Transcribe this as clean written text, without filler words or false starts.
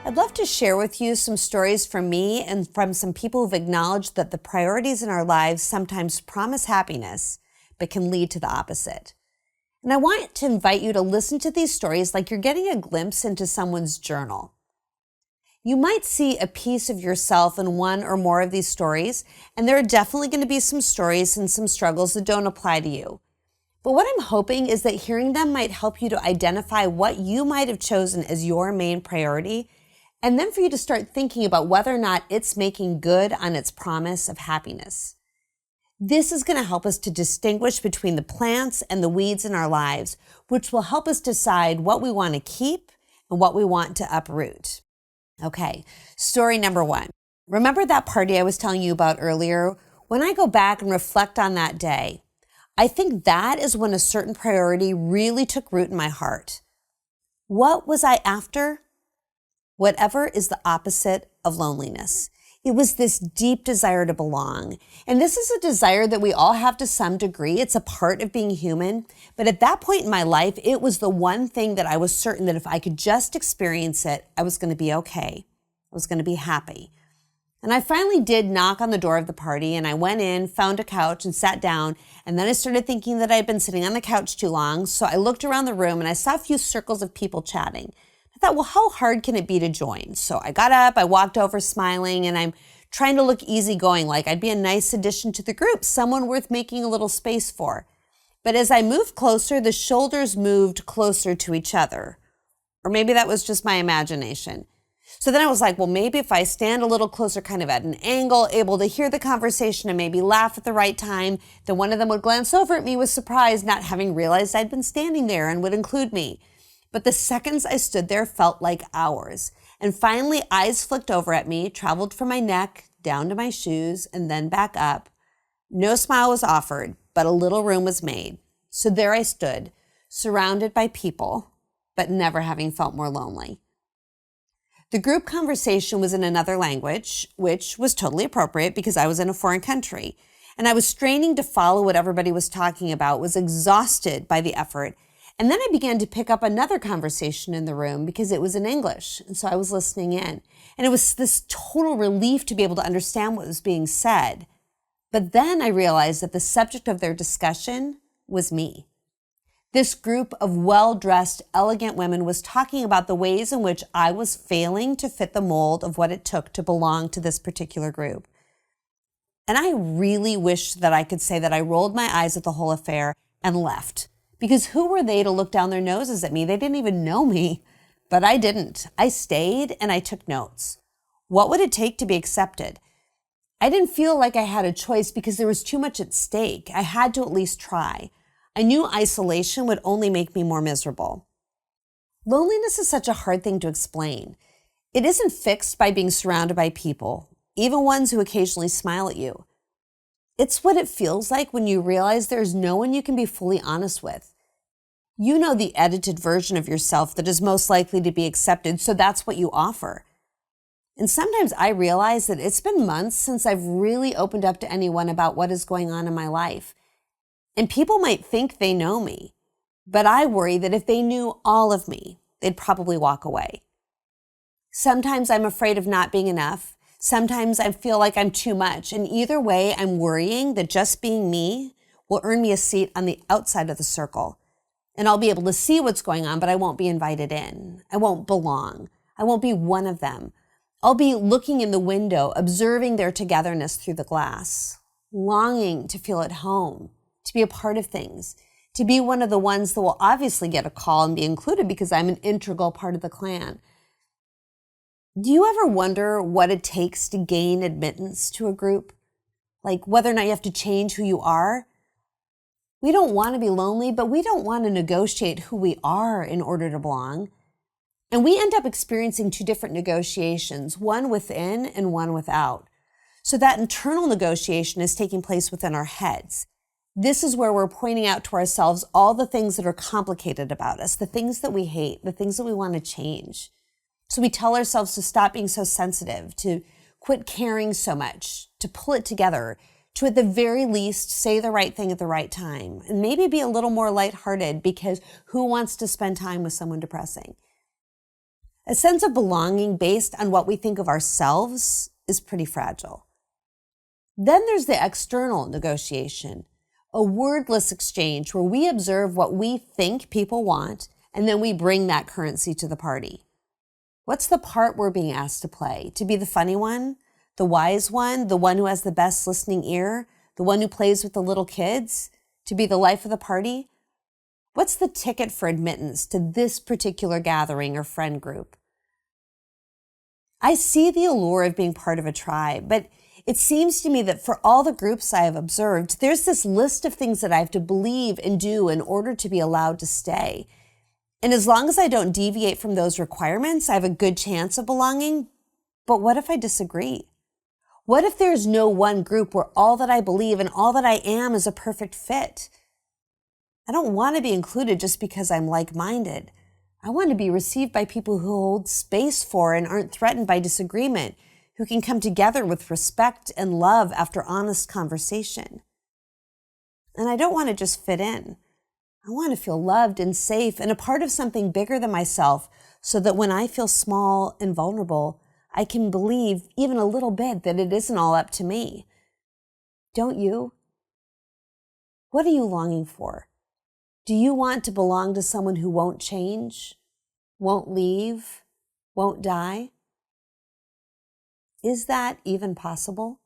I'd love to share with you some stories from me and from some people who've acknowledged that the priorities in our lives sometimes promise happiness, but can lead to the opposite. And I want to invite you to listen to these stories like you're getting a glimpse into someone's journal. You might see a piece of yourself in one or more of these stories, and there are definitely going to be some stories and some struggles that don't apply to you. But what I'm hoping is that hearing them might help you to identify what you might have chosen as your main priority, and then for you to start thinking about whether or not it's making good on its promise of happiness. This is going to help us to distinguish between the plants and the weeds in our lives, which will help us decide what we want to keep and what we want to uproot. Okay, story number one. Remember that party I was telling you about earlier? When I go back and reflect on that day, I think that is when a certain priority really took root in my heart. What was I after? Whatever is the opposite of loneliness. It was this deep desire to belong. And this is a desire that we all have to some degree. It's a part of being human. But at that point in my life, it was the one thing that I was certain that if I could just experience it, I was going to be okay. I was going to be happy. And I finally did knock on the door of the party, and I went in, found a couch and sat down. And then I started thinking that I'd been sitting on the couch too long. So I looked around the room and I saw a few circles of people chatting. I thought, well, how hard can it be to join? So I got up, I walked over smiling, and I'm trying to look easygoing, like I'd be a nice addition to the group, someone worth making a little space for. But as I moved closer, the shoulders moved closer to each other. Or maybe that was just my imagination. So then I was like, well, maybe if I stand a little closer, kind of at an angle, able to hear the conversation and maybe laugh at the right time, then one of them would glance over at me with surprise, not having realized I'd been standing there and would include me. But the seconds I stood there felt like hours. And finally, eyes flicked over at me, traveled from my neck down to my shoes, and then back up. No smile was offered, but a little room was made. So there I stood, surrounded by people, but never having felt more lonely. The group conversation was in another language, which was totally appropriate because I was in a foreign country. And I was straining to follow what everybody was talking about, was exhausted by the effort. And then I began to pick up another conversation in the room because it was in English. And so I was listening in. And it was this total relief to be able to understand what was being said. But then I realized that the subject of their discussion was me. This group of well-dressed, elegant women was talking about the ways in which I was failing to fit the mold of what it took to belong to this particular group. And I really wish that I could say that I rolled my eyes at the whole affair and left. Because who were they to look down their noses at me? They didn't even know me. But I didn't. I stayed and I took notes. What would it take to be accepted? I didn't feel like I had a choice because there was too much at stake. I had to at least try. I knew isolation would only make me more miserable. Loneliness is such a hard thing to explain. It isn't fixed by being surrounded by people, even ones who occasionally smile at you. It's what it feels like when you realize there's no one you can be fully honest with. You know the edited version of yourself that is most likely to be accepted, so that's what you offer. And sometimes I realize that it's been months since I've really opened up to anyone about what is going on in my life. And people might think they know me, but I worry that if they knew all of me, they'd probably walk away. Sometimes I'm afraid of not being enough. Sometimes I feel like I'm too much. And either way, I'm worrying that just being me will earn me a seat on the outside of the circle. And I'll be able to see what's going on, but I won't be invited in. I won't belong. I won't be one of them. I'll be looking in the window, observing their togetherness through the glass, longing to feel at home, to be a part of things, to be one of the ones that will obviously get a call and be included because I'm an integral part of the clan. Do you ever wonder what it takes to gain admittance to a group? Like whether or not you have to change who you are? We don't want to be lonely, but we don't want to negotiate who we are in order to belong. And we end up experiencing two different negotiations, one within and one without. So that internal negotiation is taking place within our heads. This is where we're pointing out to ourselves all the things that are complicated about us, the things that we hate, the things that we want to change. So we tell ourselves to stop being so sensitive, to quit caring so much, to pull it together, to at the very least say the right thing at the right time, and maybe be a little more lighthearted because who wants to spend time with someone depressing? A sense of belonging based on what we think of ourselves is pretty fragile. Then there's the external negotiation, a wordless exchange where we observe what we think people want and then we bring that currency to the party. What's the part we're being asked to play? To be the funny one, the wise one, the one who has the best listening ear, the one who plays with the little kids? To be the life of the party? What's the ticket for admittance to this particular gathering or friend group? I see the allure of being part of a tribe, but it seems to me that for all the groups I have observed, there's this list of things that I have to believe and do in order to be allowed to stay. And as long as I don't deviate from those requirements, I have a good chance of belonging. But what if I disagree? What if there's no one group where all that I believe and all that I am is a perfect fit? I don't want to be included just because I'm like-minded. I want to be received by people who hold space for and aren't threatened by disagreement, who can come together with respect and love after honest conversation. And I don't want to just fit in. I want to feel loved and safe and a part of something bigger than myself so that when I feel small and vulnerable, I can believe even a little bit that it isn't all up to me. Don't you? What are you longing for? Do you want to belong to someone who won't change, won't leave, won't die? Is that even possible?